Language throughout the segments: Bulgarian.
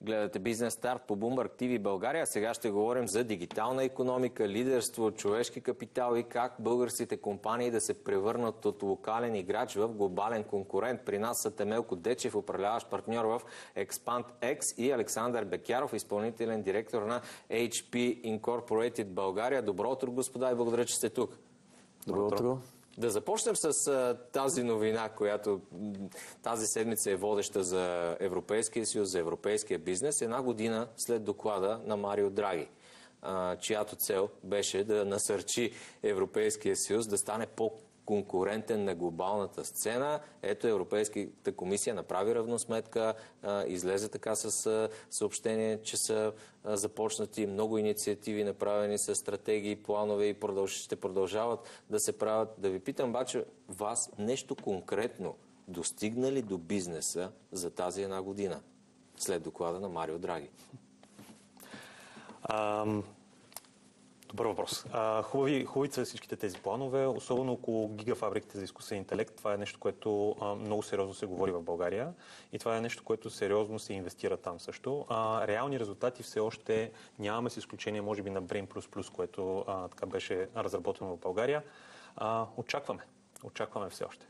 Гледате Бизнес старт по Bloomberg TV България. Сега ще говорим за дигитална икономика, лидерство, човешки капитал и как българските компании да се превърнат от локален играч в глобален конкурент. При нас са Темелко Дечев, управляващ партньор в ExpandX, и Александър Бекяров, изпълнителен директор на HP Incorporated България. Добро утро, господа, и благодаря, че сте тук. Добро утро. Да започнем с тази новина, която тази седмица е водеща за Европейския съюз, за европейския бизнес. Една година след доклада на Марио Драги, чиято цел беше да насърчи Европейския съюз да стане по-конкурентен на глобалната сцена. Ето, Европейската комисия направи равносметка, излезе така с съобщение, че са започнати много инициативи, направени с стратегии, планове и ще продължават да се правят. Да ви питам обаче вас нещо конкретно. Достигна ли до бизнеса за тази една година след доклада на Марио Драги? Добър въпрос. Хубави са всичките тези планове, особено около гигафабриките за изкуствен интелект. Това е нещо, което много сериозно се говори в България и това е нещо, което сериозно се инвестира там също. Реални резултати все още нямаме, с изключение може би на Brain++, което така беше разработено в България. Очакваме все още.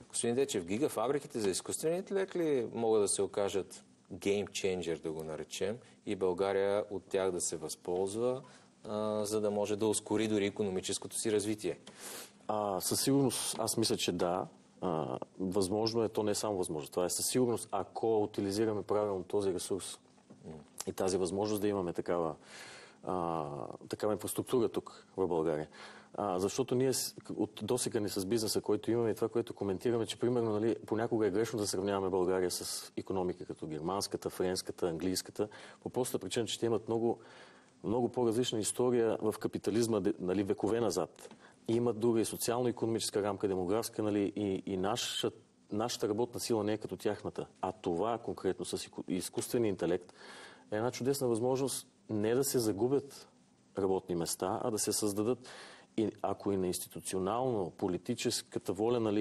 Господин Дечев, гигафабриките за изкуствен интелект ли могат да се окажат game changer, да го наречем, и България от тях да се възползва, за да може да ускори дори икономическото си развитие? Със сигурност аз мисля, че да. Възможно е, то не е само възможно. Това е със сигурност, ако утилизираме правилно този ресурс и тази възможност да имаме такава инфраструктура тук в България. Защото ние от досега с бизнеса, който имаме и това, което коментираме, че примерно понякога е грешно да сравняваме България с икономика като германската, френската, английската, по простата причина, че те имат много по-различна история в капитализма, векове назад. И имат друга и социално-икономическа рамка, демографска, и нашата работна сила не е като тяхната. А това конкретно с изкуствения интелект е една чудесна възможност не да се загубят работни места, а да се създадат. И ако и на институционално, политическата воля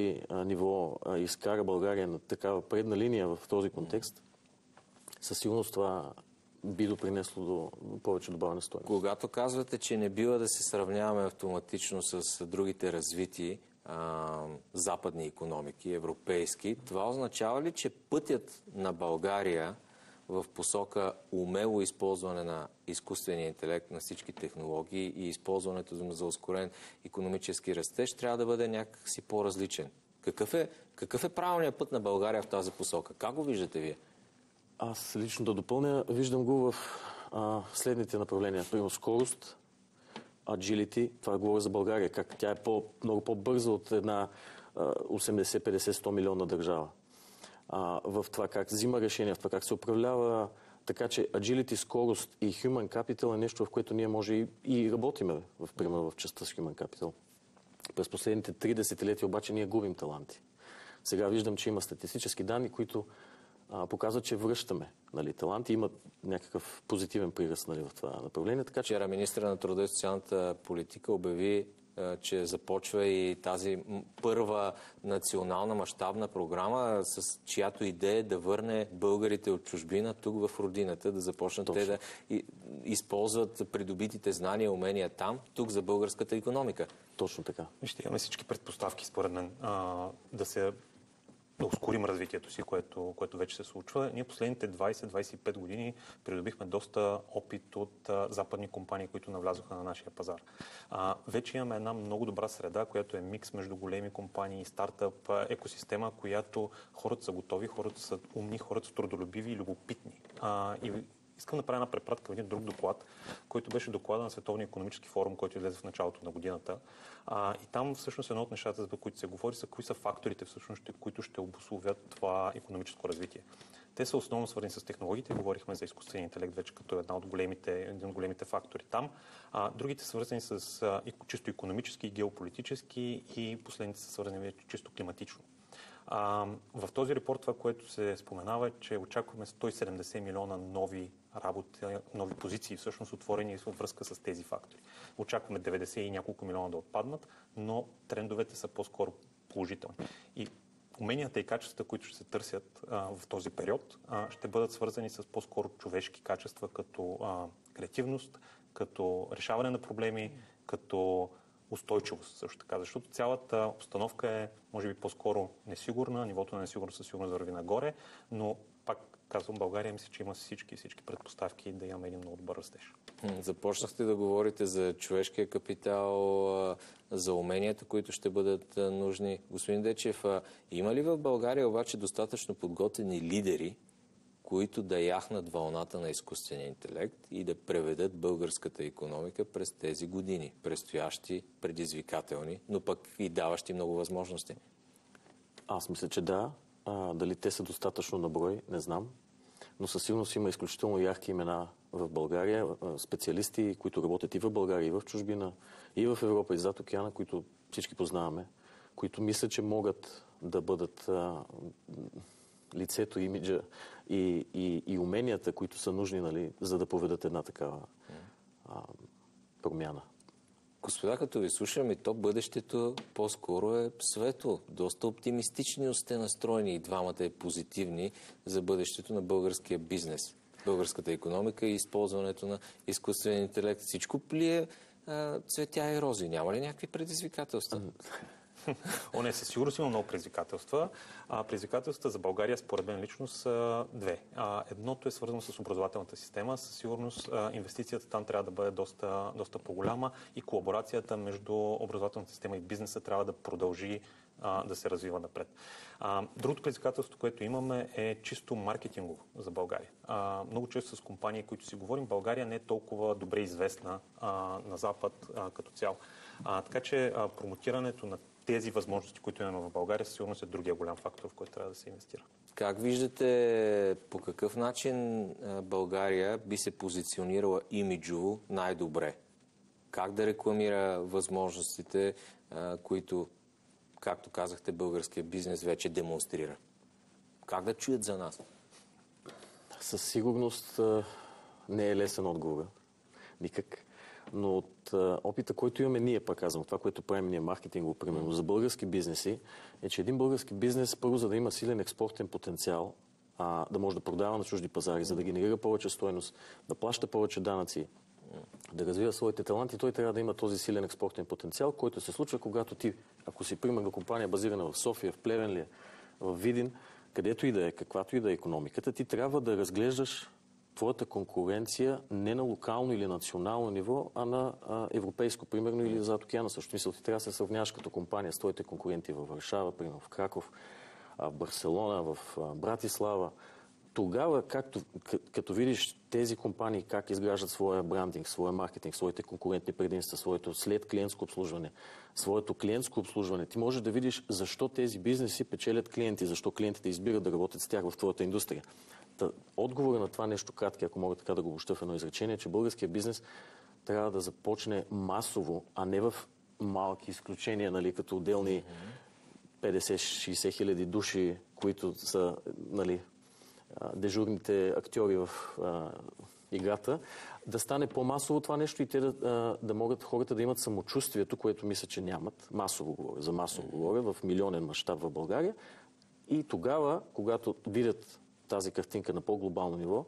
ниво изкара България на такава предна линия в този контекст, със сигурност това би допринесло до повече добавена стойност. Когато казвате, че не бива да се сравняваме автоматично с другите развити западни икономики, европейски, това означава ли, че пътят на България в посока умело използване на изкуствения интелект, на всички технологии и използването за ускорен икономически растеж трябва да бъде някакси по-различен? Какъв е правилният път на България в тази посока? Как го виждате вие? Аз лично да допълня, виждам го в следните направления. Примерно скорост, agility, това говоря за България, как тя е много по-бърза от една 80-50-100 милионна държава. В това как взима решения, в това как се управлява, така че agility, скорост и human capital е нещо, в което ние може и работиме, примерно в частта с human capital. През последните 3 десетилетия обаче ние губим таланти. Сега виждам, че има статистически данни, които показват, че връщаме таланти, имат някакъв позитивен приръст в това направление. Така че... Вчера министъра на труда и социалната политика обяви, че започва и тази първа национална мащабна програма, с чиято идея е да върне българите от чужбина тук в родината, да започнат те да използват придобитите знания и умения там, тук за българската икономика. Точно така. Ще имаме всички предпоставки, според мен, да ускорим развитието си, което вече се случва. Ние последните 20-25 години придобихме доста опит от западни компании, които навлязоха на нашия пазар. Вече имаме една много добра среда, която е микс между големи компании и стартъп екосистема, която хората са готови, хората са умни, хората са трудолюбиви и любопитни. Искам да правя една препратка в един друг доклад, който беше доклада на Световния икономически форум, който излезе в началото на годината. И там всъщност едно от нещата, за които се говори, са кои са факторите, всъщност, които ще обусловят това икономическо развитие. Те са основно свързани с технологиите. Говорихме за изкуствения интелект вече като един от големите фактори там. Другите са свързани с чисто икономически, геополитически и последните са свързани вече чисто климатично. В този репорт това, което се споменава, е, че очакваме 170 милиона нови работи, нови позиции, всъщност отворени във връзка с тези фактори. Очакваме 90 и няколко милиона да отпаднат, но трендовете са по-скоро положителни. И уменията и качествата, които ще се търсят в този период, ще бъдат свързани с по-скоро човешки качества, като креативност, като решаване на проблеми, като устойчивост също така. Защото цялата обстановка е, може би, по-скоро несигурна, нивото на несигурност със сигурност върви нагоре, но пак казвам, България мисля, че има всички предпоставки да имаме един много добър растеж. Започнахте да говорите за човешкия капитал, за уменията, които ще бъдат нужни. Господин Дечев, има ли в България обаче достатъчно подготвени лидери, които да яхнат вълната на изкуствения интелект и да преведат българската икономика през тези години, предстоящи, предизвикателни, но пък и даващи много възможности? Аз мисля, че да. Дали те са достатъчно на брой, не знам. Но със сигурност има изключително ярки имена в България, специалисти, които работят и в България, и в чужбина, и в Европа, и зад океана, които всички познаваме, които мислят, че могат да бъдат лицето, имиджа и уменията, които са нужни, нали, за да поведат една такава промяна. Господа, като ви слушам, и то бъдещето по-скоро е светло. Доста оптимистични сте настроени и двамата е позитивни за бъдещето на българския бизнес, българската икономика и използването на изкуствен интелект. Всичко ли е цветя и рози? Няма ли някакви предизвикателства? Не, със сигурност има много предизвикателства. Предизвикателствата за България, според мен лично, са две. Едното е свързано с образователната система. Със сигурност инвестицията там трябва да бъде доста по-голяма и колаборацията между образователната система и бизнеса трябва да продължи да се развива напред. Другото предизвикателство, което имаме, е чисто маркетингово за България. Много често с компании, които си говорим, България не е толкова добре известна на Запад като цяло. Така че промотирането на тези възможности, които имаме в България, със сигурност е другия голям фактор, в който трябва да се инвестира. Как виждате, по какъв начин България би се позиционирала имиджово най-добре? Как да рекламира възможностите, които, както казахте, българския бизнес вече демонстрира? Как да чуят за нас? Със сигурност не е лесен отговор. Никак. Но от опита, който имаме ние, пак казвам, това, което правим ние маркетингово, примерно, за български бизнеси, е, че един български бизнес, първо, за да има силен експортен потенциал, да може да продава на чужди пазари, за да генерира повече стойност, да плаща повече данъци, да развива своите таланти, той трябва да има този силен експортен потенциал, който се случва, когато ти, ако си, примерно, компания базирана в София, в Плевен ли, в Видин, където и да е, каквато и да е икономиката, ти трябва да разглеждаш твоята конкуренция не на локално или национално ниво, а на европейско, примерно, или зад океана. Също мисля, ти трябва да се сравняваш като компания с твоите конкуренти във Варшава, примерно в Краков, в Барселона, в Братислава. Тогава, като видиш тези компании как изграждат своя брандинг, своя маркетинг, своите конкурентни предимства, своето след клиентско обслужване, своето клиентско обслужване, ти можеш да видиш защо тези бизнеси печелят клиенти, защо клиентите избират да работят с тях в твоята индустрия. Отговора на това нещо кратки, ако мога така да го обобщя в едно изречение, е, че българския бизнес трябва да започне масово, а не в малки изключения, нали, като отделни 50-60 хиляди души, които са, нали, дежурните актьори в играта, да стане по-масово това нещо и те да могат хората да имат самочувствието, което мисля, че нямат. Масово говоря, за масово говоря, в милионен мащаб в България. И тогава, когато видят тази картинка на по-глобално ниво,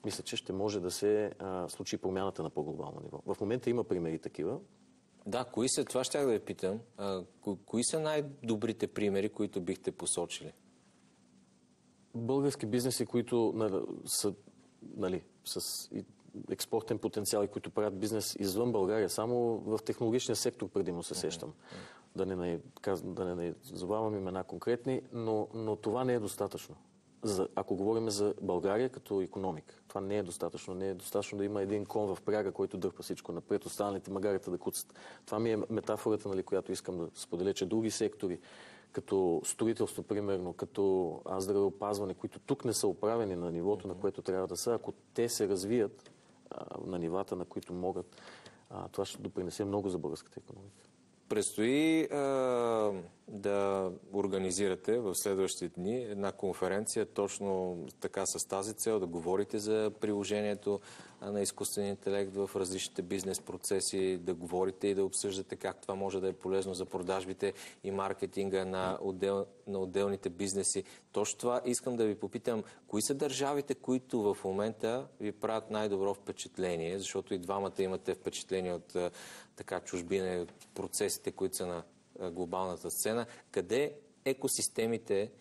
мисля, че ще може да се случи промяната на по-глобално ниво. В момента има примери такива. Да, кои са, това щях да ви питам, кои са най-добрите примери, които бихте посочили? Български бизнеси, които са, нали, с експортен потенциал и които правят бизнес извън България, само в технологичния сектор предимно се сещам. Да не назовавам имена конкретни, но това не е достатъчно. Ако говорим за България като икономика, това не е достатъчно. Не е достатъчно да има един кон в пряга, който дърпа всичко напред, останалите магарите да куцат. Това ми е метафората, нали, която искам да споделя, че други сектори, като строителство, примерно, като здравеопазване, които тук не са оправени на нивото, на което трябва да са, ако те се развият на нивата, на които могат, това ще допринесе много за българската икономика. Предстои да организирате в следващите дни една конференция точно така с тази цел, да говорите за приложението на изкуствения интелект в различните бизнес процеси, да говорите и да обсъждате как това може да е полезно за продажбите и маркетинга на отделните бизнеси. Точно това искам да ви попитам. Кои са държавите, които в момента ви правят най-добро впечатление, защото и двамата имате впечатление от така чужбина и от процесите, които са на глобалната сцена. Къде екосистемите,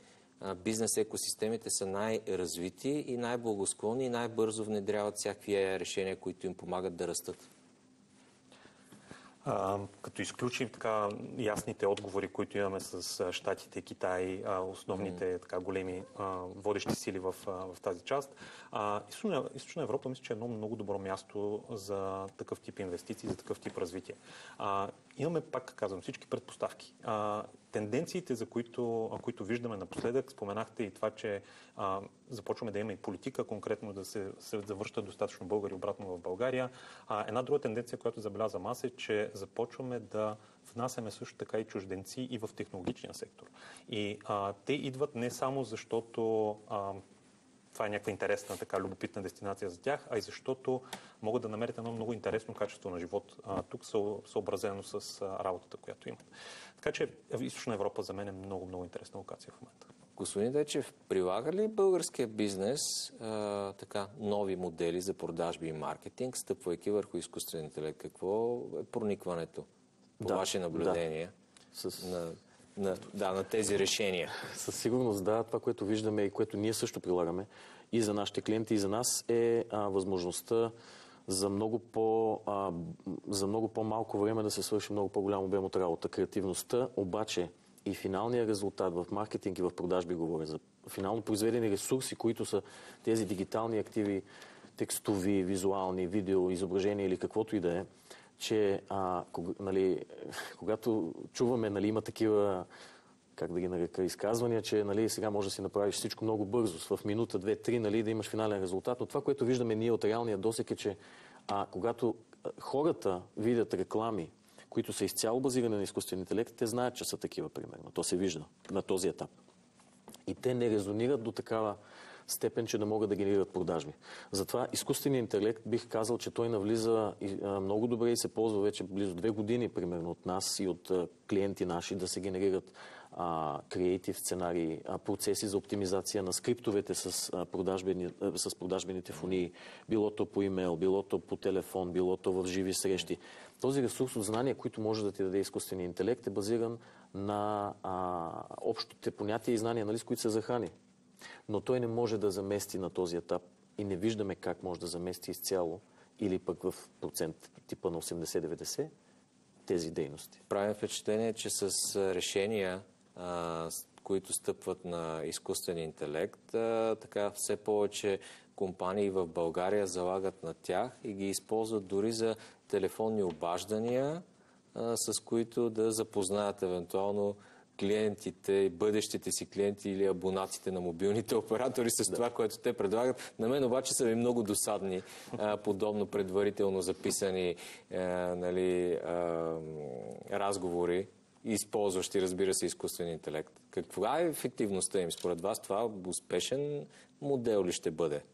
бизнес екосистемите са най-развити и най-благосклонни и най-бързо внедряват всякакви решения, които им помагат да растат? Като изключим така ясните отговори, които имаме с Щатите, Китай, основните така големи водещи сили в тази част, Източна Европа мисля, че е едно много добро място за такъв тип инвестиции, за такъв тип развитие. Имаме, пак казвам, всички предпоставки. Тенденциите, за които виждаме напоследък, споменахте и това, че започваме да имаме и политика, конкретно да се завръщат достатъчно българи обратно в България. Една друга тенденция, която забелязвам аз, е, че започваме да внасяме също така и чужденци и в технологичния сектор. И те идват не само защото това е някаква интересна, така любопитна дестинация за тях, а и защото могат да намерят едно много интересно качество на живот. Тук съобразено с работата, която имат. Така че Източна Европа за мен е много, много интересна локация в момента. Господин Дечев, прилага ли българския бизнес така нови модели за продажби и маркетинг, стъпвайки върху изкуствен интелект? Какво е проникването по ваше наблюдение на тези решения? Със сигурност да. Това, което виждаме и което ние също прилагаме и за нашите клиенти, и за нас е възможността за много по-малко време да се свърши много по-голям обем от работа. Креативността обаче и финалният резултат в маркетинг и в продажби, говоря за финално произведени ресурси, които са тези дигитални активи, текстови, визуални, видео, изображения или каквото и да е, че когато чуваме, има такива, как да ги нарека, изказвания, че сега може да си направиш всичко много бързо, в минута, 2-3, да имаш финален резултат. Но това, което виждаме ние от реалния досек е, че когато хората видят реклами, които са изцяло базирани на изкуствен интелект, те знаят, че са такива, примерно. То се вижда на този етап. И те не резонират до такава степен, че да могат да генерират продажби. Затова изкуственият интелект, бих казал, че той навлиза много добре и се ползва вече близо 2 години, примерно, от нас и от клиенти наши да се генерират креатив сценарии, процеси за оптимизация на скриптовете с продажбените фонии, било то по имейл, било то по телефон, било то в живи срещи. Този ресурс от знания, който може да ти даде изкуственият интелект, е базиран на общите понятия и знания, с които се захрани. Но той не може да замести на този етап и не виждаме как може да замести изцяло или пък в процент типа на 80-90 тези дейности. Правим впечатление, че с решения, които стъпват на изкуствен интелект, така все повече компании в България залагат на тях и ги използват дори за телефонни обаждания, с които да запознаят евентуално клиентите и бъдещите си клиенти или абонатите на мобилните оператори с това, което те предлагат. На мен обаче са ми много досадни подобно предварително записани разговори, използващи, разбира се, изкуствен интелект. Каква е ефективността им? Според вас това успешен модел ли ще бъде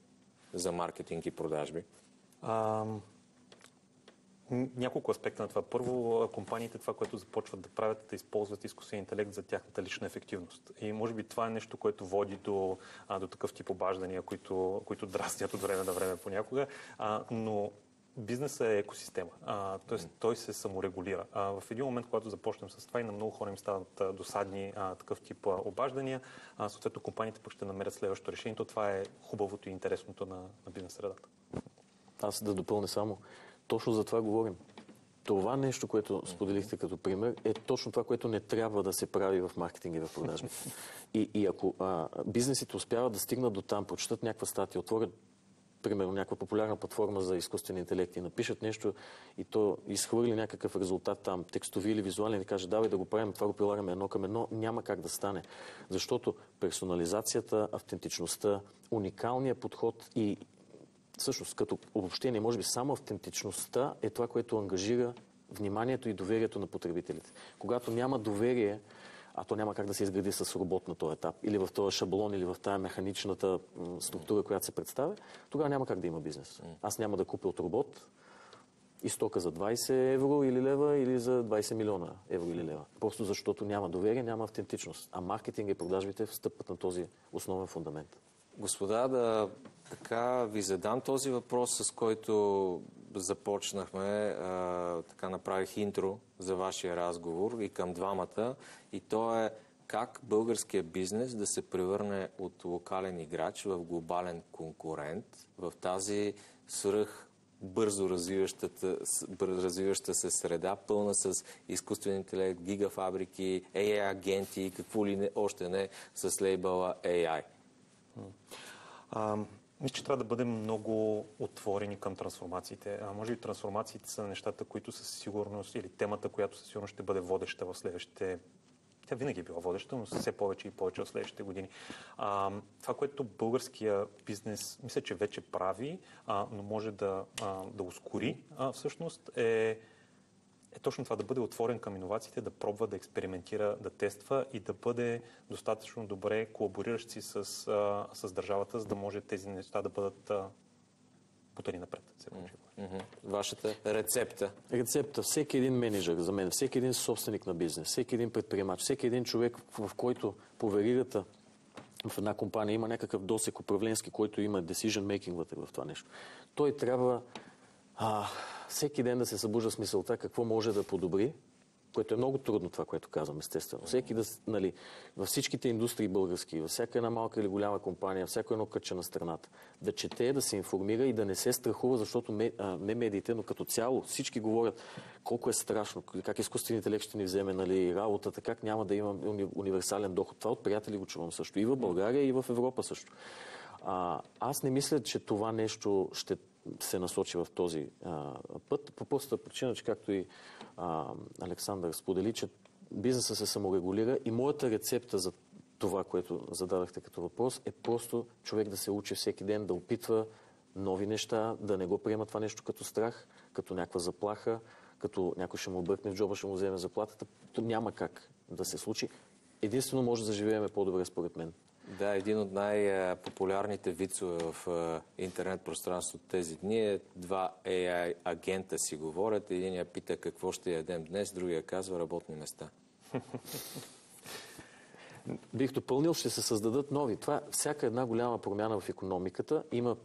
за маркетинг и продажби? Няколко аспекта на това. Първо, компаниите това, което започват да правят, да използват изкуствен интелект за тяхната лична ефективност. И може би това е нещо, което води до такъв тип обаждания, които дразнят от време на време понякога. Но бизнесът е екосистема. Тоест той се саморегулира. В един момент, когато започнем с това и на много хора им стават досадни такъв тип обаждания, съответно компаниите пък ще намерят следващото решение. То това е хубавото и интересното на бизнес средата. Аз да допълня само. Точно за това говорим. Това нещо, което споделихте като пример, е точно това, което не трябва да се прави в маркетинг и в продажби. И ако бизнесите успяват да стигнат до там, прочитат някаква статия, отворят, примерно, някаква популярна платформа за изкуствен интелект и напишат нещо и то изхвърли някакъв резултат там, текстови или визуален и каже, давай да го правим, това го прилагаме 1 към 1, няма как да стане. Защото персонализацията, автентичността, уникалният подход и всъщност, като обобщение, може би само автентичността е това, което ангажира вниманието и доверието на потребителите. Когато няма доверие, а то няма как да се изгради с робот на този етап, или в този шаблон, или в тази механичната структура, която се представя, тогава няма как да има бизнес. Аз няма да купя от робот и стока за 20 евро или лева, или за 20 милиона евро или лева. Просто защото няма доверие, няма автентичност. А маркетинг и продажбите встъпват на този основен фундамент. Господа, да така ви задам този въпрос, с който започнахме, така направих интро за вашия разговор и към двамата. И то е как българският бизнес да се превърне от локален играч в глобален конкурент в тази бързо развиваща се среда, пълна с изкуствен интелект, гигафабрики, AI агенти, какво ли не, още не с лейбъла AI. Мисля, че трябва да бъдем много отворени към трансформациите. Може би трансформациите са нещата, които със сигурност, или темата, която със сигурност ще бъде водеща в следващите... Тя винаги е била водеща, но все повече и повече в следващите години. Това, което българския бизнес, мисля, че вече прави, но може да ускори, всъщност е точно това, да бъде отворен към иновациите, да пробва, да експериментира, да тества и да бъде достатъчно добре колабориращи с държавата, за да може тези неща да бъдат путани напред. Вашата рецепта? Рецепта. Всеки един менеджер за мен, всеки един собственик на бизнес, всеки един предприемач, всеки един човек, в който по веригата в една компания има някакъв досек управленски, който има decision making вътре в това нещо. Той трябва всеки ден да се събужда с мисълта какво може да подобри, което е много трудно това, което казвам, естествено. Всеки във всичките индустрии български, във всяка една малка или голяма компания, всяко едно кътче на страната, да чете, да се информира и да не се страхува, защото не медиите, но като цяло всички говорят колко е страшно, как изкуственият интелект ще ни вземе работата, как няма да има универсален доход. Това от приятели го чувам също. И в България, и в Европа също. Аз не мисля, че това нещо ще се насочи в този път. По простата причина, че както и Александър сподели, че бизнесът се саморегулира и моята рецепта за това, което зададахте като въпрос, е просто човек да се учи всеки ден, да опитва нови неща, да не го приема това нещо като страх, като някаква заплаха, като някой ще му объркне в джоба, ще му вземе заплатата. То няма как да се случи. Единствено може да заживеем по-добре, според мен. Да, един от най-популярните вицове в интернет пространството тези дни е два AI агента си говорят. Единия пита какво ще ядем днес, другия казва работни места. Бих допълнил, ще се създадат нови. Всяка една голяма промяна в икономиката има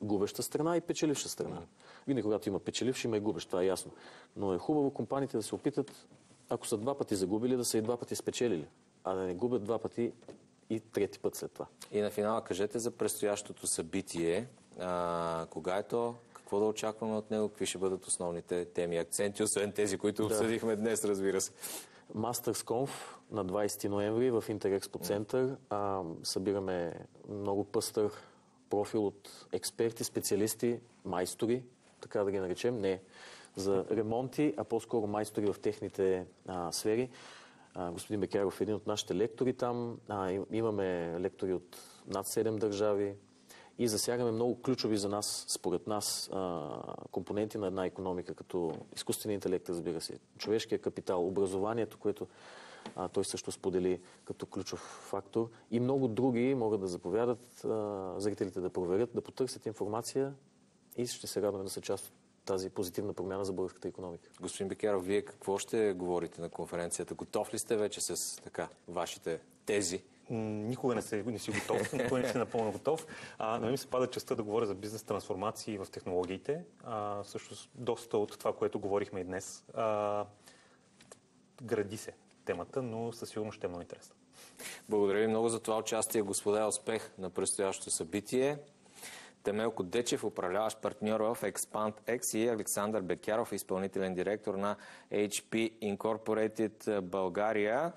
губеща страна и печеливша страна. Винаги, когато има печеливш, има и губещ, това е ясно. Но е хубаво компаниите да се опитат, ако са два пъти загубили, да са и два пъти спечелили, а да не губят два пъти и трети път след това. И на финала кажете за предстоящото събитие. Кога е то? Какво да очакваме от него? Какви ще бъдат основните теми и акценти, освен тези, които обсъдихме днес, разбира се? MastersConf на 20 ноември в Интерекспо център. Събираме много пъстър профил от експерти, специалисти, майстори, така да ги наречем, не за ремонти, а по-скоро майстори в техните сфери. Господин Бекяров е един от нашите лектори там. Имаме лектори от над 7 държави и засягаме много ключови за нас, според нас, компоненти на една икономика, като изкуствения интелект, разбира се, човешкия капитал, образованието, което той също сподели като ключов фактор, и много други могат да заповядат, зрителите да проверят, да потърсят информация и ще се радваме да са част от тази позитивна промяна за българската икономика. Господин Бекяров, вие какво ще говорите на конференцията? Готов ли сте вече с вашите тези? Никога не си готов, никога не си напълно готов. На мен се пада честта да говоря за бизнес трансформации в технологиите. Всъщност доста от това, което говорихме и днес, гради се темата, но със сигурност ще е много интересно. Благодаря ви много за това участие, господа. Успех на предстоящото събитие. Темелко Дечев, управляващ партньор в ExpandX, и Александър Бекяров, изпълнителен директор на HP Incorporated България.